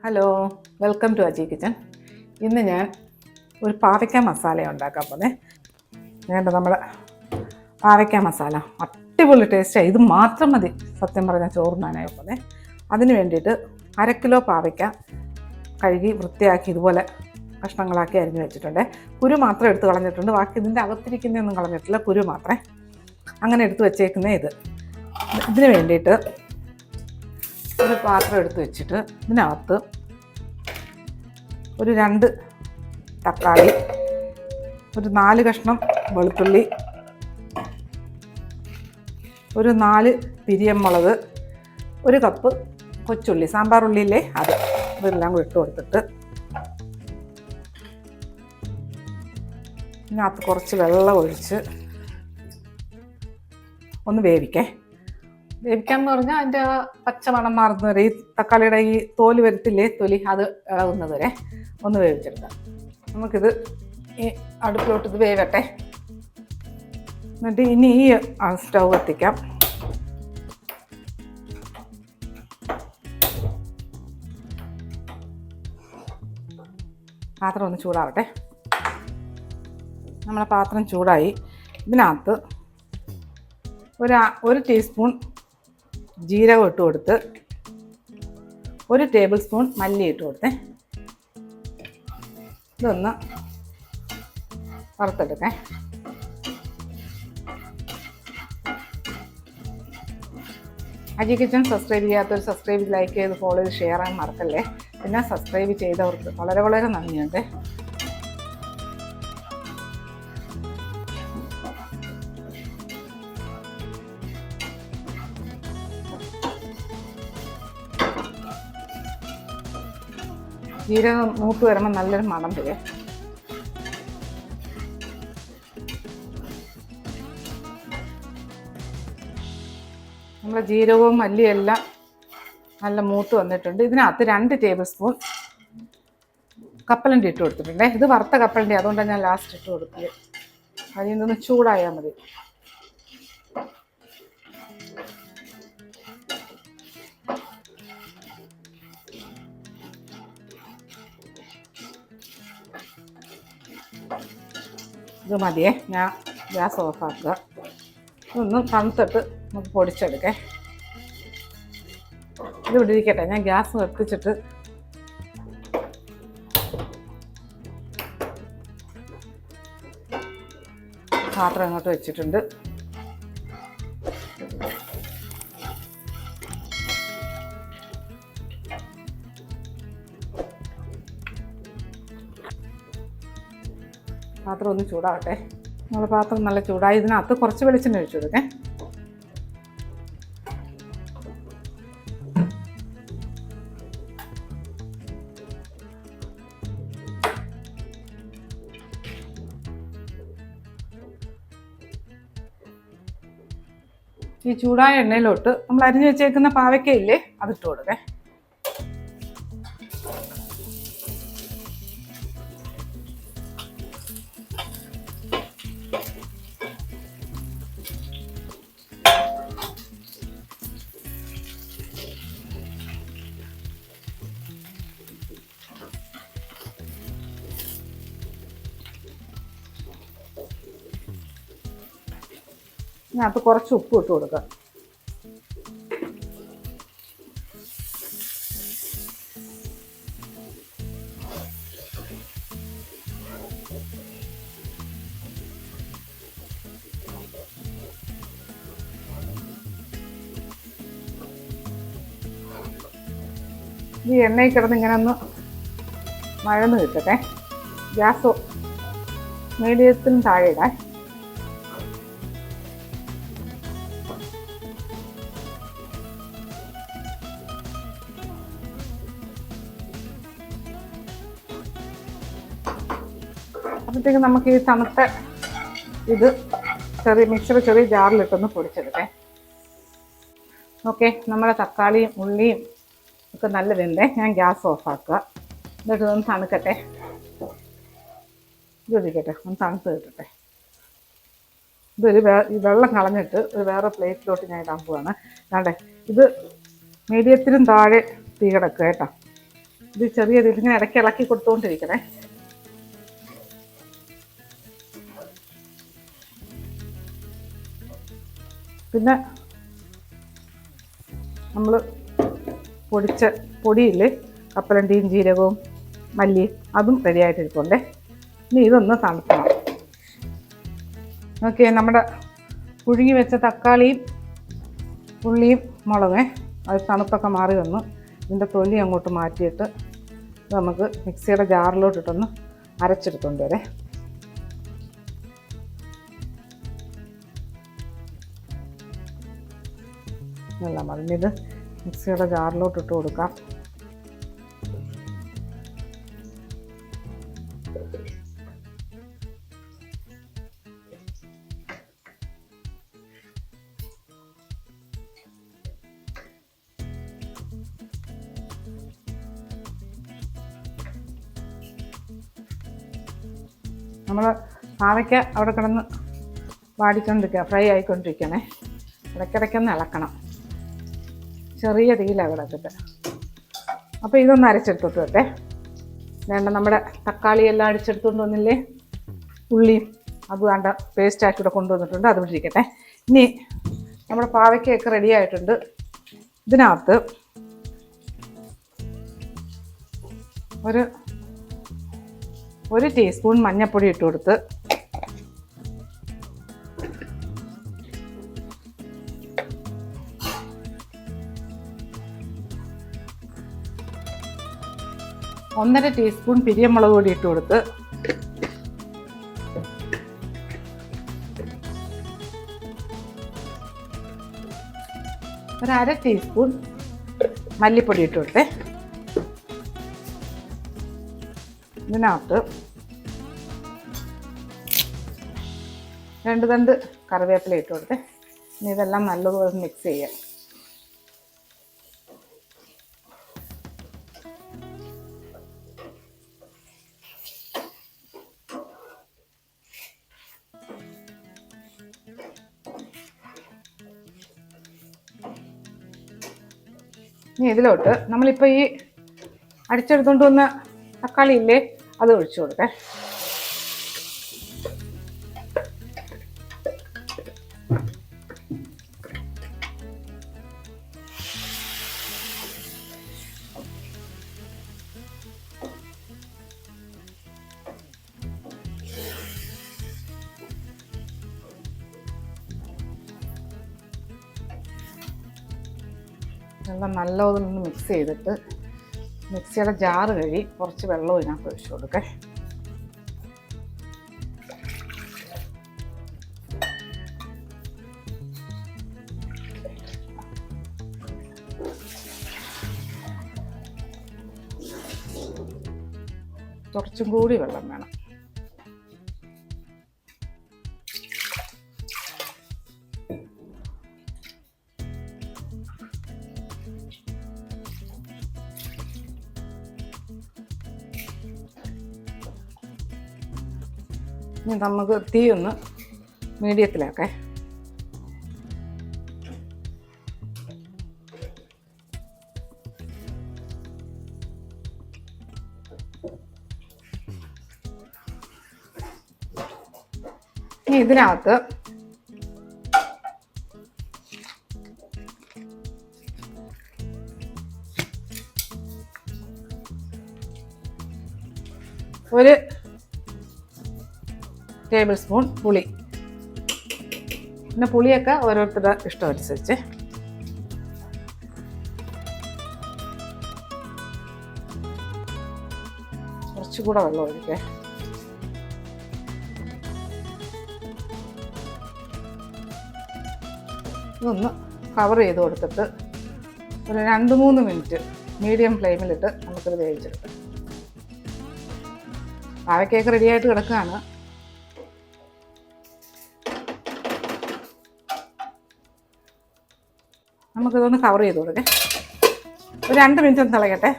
Hello, welcome to Aji kitchen. ഇന്ന് ഞാൻ ഒരു പാവയ്ക്ക മസാല ഉണ്ടാക്കാൻ പോകുന്നത്. നമ്മുടെ പാവയ്ക്ക മസാല അടിപൊളി ടേസ്റ്റാണ്. ഇത് മാത്രം മതി സത്യം പറഞ്ഞാൽ ചോറുണ്ണാനായി പോകുന്നത്. അതിന് വേണ്ടിയിട്ട് 1/2 കിലോ പാവയ്ക്ക കഴുകി വൃത്തിയാക്കി ഇതുപോലെ കഷ്ണങ്ങളാക്കി അരിഞ്ഞ് വെച്ചിട്ടുണ്ട്. കുരു മാത്രം എടുത്ത് കളഞ്ഞിട്ടുണ്ട്, ബാക്കി ഇതിൻ്റെ അകത്തിരിക്കുന്നതൊന്നും കളഞ്ഞിട്ടില്ല, കുരു മാത്രമേ അങ്ങനെ എടുത്ത് വെച്ചേക്കുന്നേ. ഇതിന് വേണ്ടിയിട്ട് ഒരു പാത്രം എടുത്ത് വെച്ചിട്ട് ഇതിനകത്ത് ഒരു 2 തക്കാളി, ഒരു 4 കഷ്ണം വെളുത്തുള്ളി, ഒരു 4 പിരിയമുളക്, 1 കപ്പ് കൊച്ചുള്ളി, സാമ്പാർ ഉള്ളിയില്ലേ ഇതെല്ലാം കൂടി ഇട്ട് കൊടുത്തിട്ട് ഇതിനകത്ത് കുറച്ച് വെള്ളം ഒഴിച്ച് ഒന്ന് വേവിക്കാമെന്ന് പറഞ്ഞാൽ അതിൻ്റെ പച്ചമണം മാറുന്നത് വരെ, ഈ തക്കാളിയുടെ ഈ തോല് വരത്തില്ലേ, തൊലി അത് ഇളകുന്നത് വരെ ഒന്ന് വേവിച്ചെടുക്കാം. നമുക്കിത് ഈ അടുപ്പിലോട്ട് ഇത് വേവട്ടെ. എന്നിട്ട് ഇനി ഈ സ്റ്റൗ കത്തിക്കാം. പാത്രം ഒന്ന് ചൂടാവട്ടെ. നമ്മളെ പാത്രം ചൂടായി. ഇതിനകത്ത് ഒരു ടീസ്പൂൺ ജീരകം ഇട്ട് കൊടുത്ത് 1 ടേബിൾ സ്പൂൺ മല്ലി ഇട്ട് കൊടുത്തേ. ഇതൊന്ന് വറുത്തെടുക്കാം. അജി കിച്ചൺ സബ്സ്ക്രൈബ് ചെയ്യാത്തവർ സബ്സ്ക്രൈബ്, ലൈക്ക് ചെയ്ത് ഫോളോ ചെയ്ത് ഷെയർ ചെയ്യാൻ മറക്കല്ലേ. പിന്നെ സബ്സ്ക്രൈബ് ചെയ്തവർക്ക് വളരെ വളരെ നന്ദിയുണ്ട്. ജീരകം മൂത്ത് വരുമ്പോൾ നല്ലൊരു മണം വരും. നമ്മുടെ ജീരകവും മല്ലിയും എല്ലാം നല്ല മൂത്ത് വന്നിട്ടുണ്ട്. ഇതിനകത്ത് 2 ടേബിൾ സ്പൂൺ കപ്പലണ്ടി ഇട്ട് കൊടുത്തിട്ടുണ്ട്. ഇത് വറുത്ത കപ്പലണ്ടി, അതുകൊണ്ടാണ് ഞാൻ ലാസ്റ്റ് ഇട്ട് കൊടുത്തത്. അതിൽ നിന്ന് ചൂടായാൽ മതി. ഇത് മതിയേ, ഞാൻ ഗ്യാസ് ഓഫാക്കുക. ഇതൊന്ന് തണുത്തിട്ട് നമുക്ക് പൊടിച്ചെടുക്കേ. ഇത് ഇവിടെ ഇരിക്കട്ടെ, ഞാൻ ഗ്യാസ് കത്തിച്ചിട്ട് പാത്രം ഇങ്ങോട്ട് വെച്ചിട്ടുണ്ട്. പാത്രം ഒന്ന് ചൂടാവട്ടെ. നമ്മൾ പാത്രം നല്ല ചൂടായി. ഇതിനകത്ത് കുറച്ച് വെളിച്ചെണ്ണ ഒഴിച്ചു കൊടുക്കേ. ഈ ചൂടായ എണ്ണയിലോട്ട് നമ്മൾ അരിഞ്ഞു വെച്ചേക്കുന്ന പാവയ്ക്കയില്ലേ, അതിട്ട് കൊടുക്കേ. ഇതിനകത്ത് കുറച്ച് ഉപ്പ് ഇട്ട് കൊടുക്കുക. ഈ എണ്ണയിൽ കിടന്ന് ഇങ്ങനെ ഒന്ന് മഴന്ന് കിട്ടട്ടെ. ഗ്യാസ് മീഡിയത്തിന് താഴെ ഇടാൻ. അപ്പോഴത്തേക്ക് നമുക്ക് ഈ തണുത്ത ഇത് മിക്സർ ചെറിയ ജാറിലിട്ടൊന്ന് പൊടിച്ചെടുക്കേ. ഓക്കെ, നമ്മളെ തക്കാളിയും ഉള്ളിയും ഒക്കെ നല്ല വെന്തേ. ഞാൻ ഗ്യാസ് ഓഫാക്കുക. എന്നിട്ട് ഒന്ന് തണുക്കട്ടെ. ഇതിരിക്കട്ടെ, ഒന്ന് തണുത്ത് കിട്ടട്ടെ. ഇതൊരു വെള്ളം കളഞ്ഞിട്ട് ഒരു വേറെ പ്ലേറ്റിലോട്ട് ഞാൻ ഇടാൻ പോവാണ്. അതെ, ഇത് മീഡിയത്തിനും താഴെ തീ കിടക്കുക കേട്ടോ. ഇത് ചെറിയ ഇതിങ്ങനെ ഇടയ്ക്ക് ഇളക്കി കൊടുത്തുകൊണ്ടിരിക്കണേ. പിന്നെ നമ്മൾ പൊടിച്ച പൊടിയില്ലേ, കപ്പലണ്ടിയും ജീരകവും മല്ലി, അതും റെഡിയായിട്ടിരിപ്പുണ്ടേ. ഇനി ഇതൊന്ന് തണുക്കണം. ഓക്കെ, നമ്മുടെ പുഴുങ്ങി വെച്ച തക്കാളിയും ഉള്ളിയും മുളകേ അത് തണുപ്പൊക്കെ മാറി വന്നു. ഇതിൻ്റെ തൊലി അങ്ങോട്ട് മാറ്റിയിട്ട് നമുക്ക് മിക്സിയുടെ ജാറിലോട്ടിട്ടൊന്ന് അരച്ചെടുത്തുകൊണ്ട് വരെ. നല്ല മതി. ഇത് മിക്സിയുടെ ജാറിലോട്ടിട്ട് കൊടുക്കാം. നമ്മൾ പാവയ്ക്ക അവിടെ കിടന്ന് വാടിക്കൊണ്ടിരിക്കുക, ഫ്രൈ ആയിക്കൊണ്ടിരിക്കണേ. ഇടയ്ക്കിടയ്ക്കൊന്ന് ഇളക്കണം, ചെറിയ തീയിലാണ് കിടത്തിട്ട്. അപ്പോൾ ഇതൊന്ന് അരച്ചെടുത്തോട്ട് വരട്ടെ. വേണ്ട, നമ്മുടെ തക്കാളി എല്ലാം അടിച്ചെടുത്തുകൊണ്ട് വന്നില്ലേ, ഉള്ളിയും അത് വേണ്ട പേസ്റ്റാക്കി ഇവിടെ കൊണ്ടുവന്നിട്ടുണ്ട്, അത് പിടിച്ചിരിക്കട്ടെ. ഇനി നമ്മുടെ പാവയ്ക്കൊക്കെ റെഡി ആയിട്ടുണ്ട്. ഇതിനകത്ത് ഒരു ടീസ്പൂൺ മഞ്ഞൾപ്പൊടി ഇട്ട് കൊടുത്ത്, ഒന്നര ടീസ്പൂൺ പിരിയമുളക് പൊടി ഇട്ട് കൊടുത്ത്, ഒരു അര ടീസ്പൂൺ മല്ലിപ്പൊടി ഇട്ട് കൊടുത്തേ. ഇതിനകത്ത് 2 തണ്ട് കറിവേപ്പില ഇട്ട് കൊടുത്തേ. ഇനി ഇതെല്ലാം നല്ലതുപോലെ മിക്സ് ചെയ്യാം. ഇനി ഇതിലോട്ട് നമ്മളിപ്പോൾ ഈ അടിച്ചെടുത്തുകൊണ്ട് വന്ന തക്കാളി ഇല്ലേ, അത് ഒഴിച്ചു കൊടുക്കേ. എല്ലാം നല്ലതൊന്ന് മിക്സ് ചെയ്തിട്ട് മിക്സിയുടെ ജാറ് കഴുകി കുറച്ച് വെള്ളവും ഇതിനകത്ത് ഒഴിച്ചു കൊടുക്കേ. കുറച്ചും കൂടി വെള്ളം വേണം. ഇനി നമുക്ക് തീ ഒന്ന് മീഡിയത്തിലാക്കേ. ഇനി ഇതിനകത്ത് ഒരു ടേബിൾ സ്പൂൺ പുളി, പിന്നെ പുളിയൊക്കെ ഓരോരുത്തരുടെ ഇഷ്ടമനുസരിച്ച്. കുറച്ചുകൂടെ വെള്ളം ഒഴിക്കേ. ഇതൊന്ന് കവർ ചെയ്ത് കൊടുത്തിട്ട് ഒരു 2-3 മിനിറ്റ് മീഡിയം ഫ്ലെയിമിലിട്ട് നമുക്കിത് വേവിച്ചെടുക്കാം. പാവയ്ക്കൊക്കെ റെഡിയായിട്ട് കിടക്കുകയാണ്. നമുക്കിതൊന്ന് കവർ ചെയ്ത് കൊടുക്കേ. ഒരു 2 മിനിറ്റ് ഒന്ന് തിളക്കട്ടെ.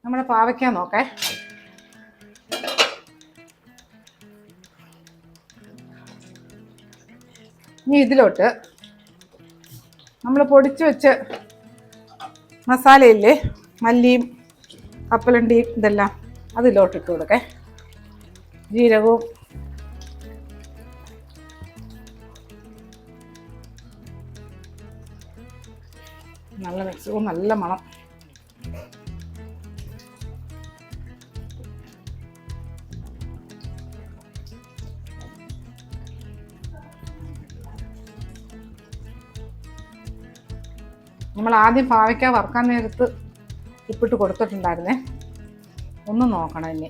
നമ്മുടെ പാവയ്ക്ക നോക്കേ. ഇനി ഇതിലോട്ട് നമ്മൾ പൊടിച്ച് വെച്ച് മസാലയില്ലേ മല്ലിയും കപ്പലണ്ടിയും ഇതെല്ലാം അതിലോട്ടിട്ട് കൊടുക്കേ. ജീരകവും നല്ല മിക്സും നല്ല മണം. നമ്മൾ ആദ്യം പാവയ്ക്ക വറുക്കാൻ നേരത്ത് ഉപ്പിട്ട് കൊടുത്തിട്ടുണ്ടായിരുന്നേ. ഒന്ന് നോക്കണം ഇനി.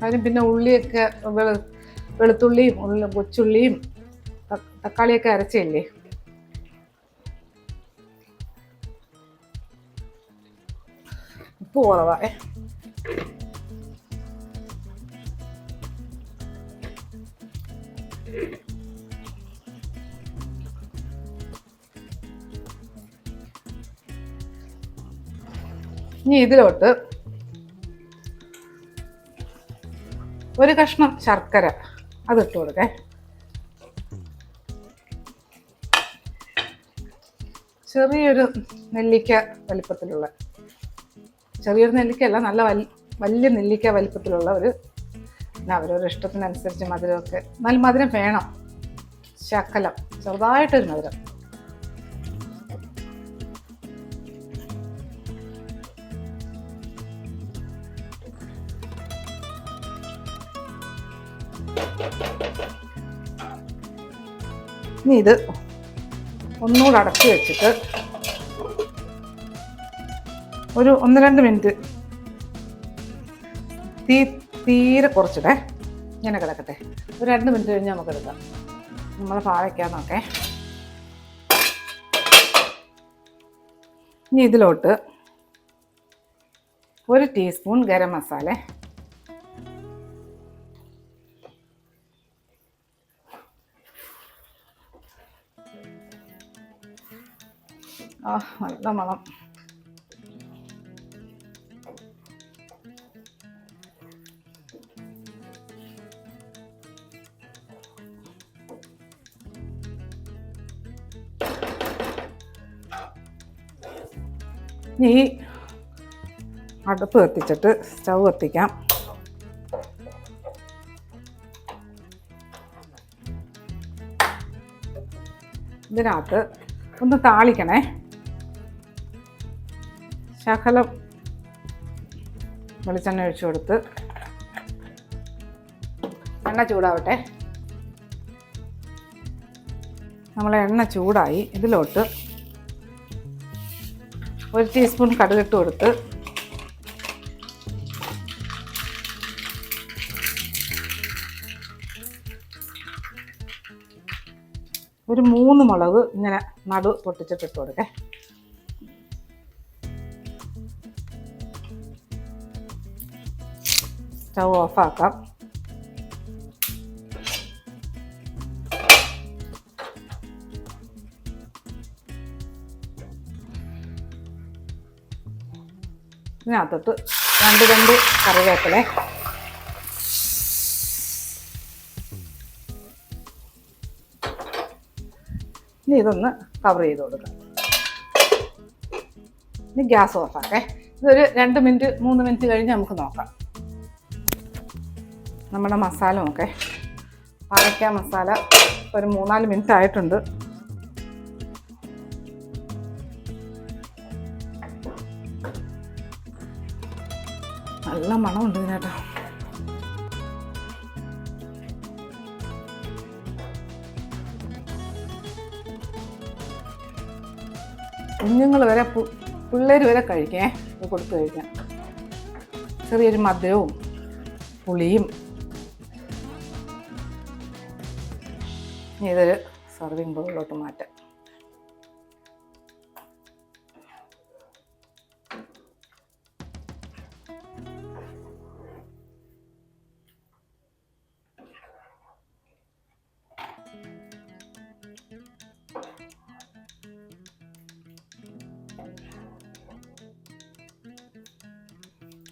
അതിന് പിന്നെ ഉള്ളിയൊക്കെ വെളുത്തുള്ളിയും കൊച്ചുള്ളിയും തക്കാളിയൊക്കെ അരച്ചില്ലേ, ഉപ്പ് കുറവാ. ഇനി ഇതിലോട്ട് ഒരു കഷ്ണം ശർക്കര അതിട്ട് കൊടുക്കേ. ചെറിയൊരു നെല്ലിക്ക വലിപ്പത്തിലുള്ള, ചെറിയൊരു നെല്ലിക്കയല്ല, നല്ല വലിയ നെല്ലിക്ക വലിപ്പത്തിലുള്ള ഒരു, അവരവരുടെ ഇഷ്ടത്തിനനുസരിച്ച് മധുരമൊക്കെ, നല്ല മധുരം വേണം, ശകലം ചെറുതായിട്ടൊരു മധുരം. ഇനി ഇത് ഒന്നുകൂടെ അടച്ചു വെച്ചിട്ട് ഒരു 1-2 മിനിറ്റ് തീരെ കുറച്ചിടേ, ഇങ്ങനെ കിടക്കട്ടെ. ഒരു 2 മിനിറ്റ് കഴിഞ്ഞ് നമുക്ക് എടുക്കാം. നമ്മൾ പാവയ്ക്കാൻ നോക്കേ. ഇനി ഇതിലോട്ട് 1 ടീസ്പൂൺ ഗരം മസാല, നല്ല മണം. ഈ അടുപ്പ് കത്തിച്ചിട്ട് സ്റ്റൗ കത്തിക്കാം. ഇതിനകത്ത് ഒന്ന് താളിക്കണേ. ശകലം വെളിച്ചെണ്ണ ഒഴിച്ചു കൊടുത്ത് എണ്ണ ചൂടാവട്ടെ. നമ്മളെ എണ്ണ ചൂടായി. ഇതിലോട്ട് 1 ടീസ്പൂൺ കടുകിട്ട് കൊടുത്ത് ഒരു 3 മുളക് ഇങ്ങനെ നടു പൊട്ടിച്ചിട്ടിട്ട് കൊടുക്കേ. സ്റ്റൗ ഓഫാക്കാം. ഇതിനകത്തോട്ട് 2 കറിവേപ്പില, ഇനി ഇതൊന്ന് കവർ ചെയ്ത് കൊടുക്കാം. ഇനി ഗ്യാസ് ഓഫാക്കേ. ഇതൊരു 2 മിനിറ്റ് 3 മിനിറ്റ് കഴിഞ്ഞ് നമുക്ക് നോക്കാം. നമ്മുടെ മസാല നോക്കേ. പാവയ്ക്ക മസാല ഒരു 3-4 മിനിറ്റ് ആയിട്ടുണ്ട്. നല്ല മണമുണ്ട് ഇതിനേട്ടോ. കുഞ്ഞുങ്ങൾ വരെ പിള്ളേർ വരെ കഴിക്കേ, ഇത് കൊടുത്തു കഴിക്കാൻ. ചെറിയൊരു മധുരവും പുളിയും. ഇതൊരു സർവിങ് ബൗളിലോട്ട് മാറ്റാം.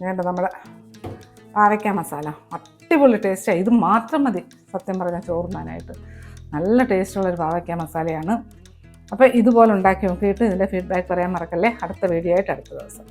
വേണ്ട നമ്മുടെ പാവയ്ക്ക മസാല അടിപൊളി ടേസ്റ്റാണ്. ഇത് മാത്രം മതി സത്യം പറഞ്ഞാൽ ചോറുണ്ണാനായിട്ട്. നല്ല ടേസ്റ്റുള്ളൊരു പാവയ്ക്ക മസാലയാണ്. അപ്പോൾ ഇതുപോലെ ഉണ്ടാക്കി നോക്കിയിട്ട് ഇതിൻ്റെ ഫീഡ്ബാക്ക് പറയാൻ മറക്കല്ലേ. അടുത്ത വീഡിയോ ആയിട്ട് അടുത്ത ദിവസം.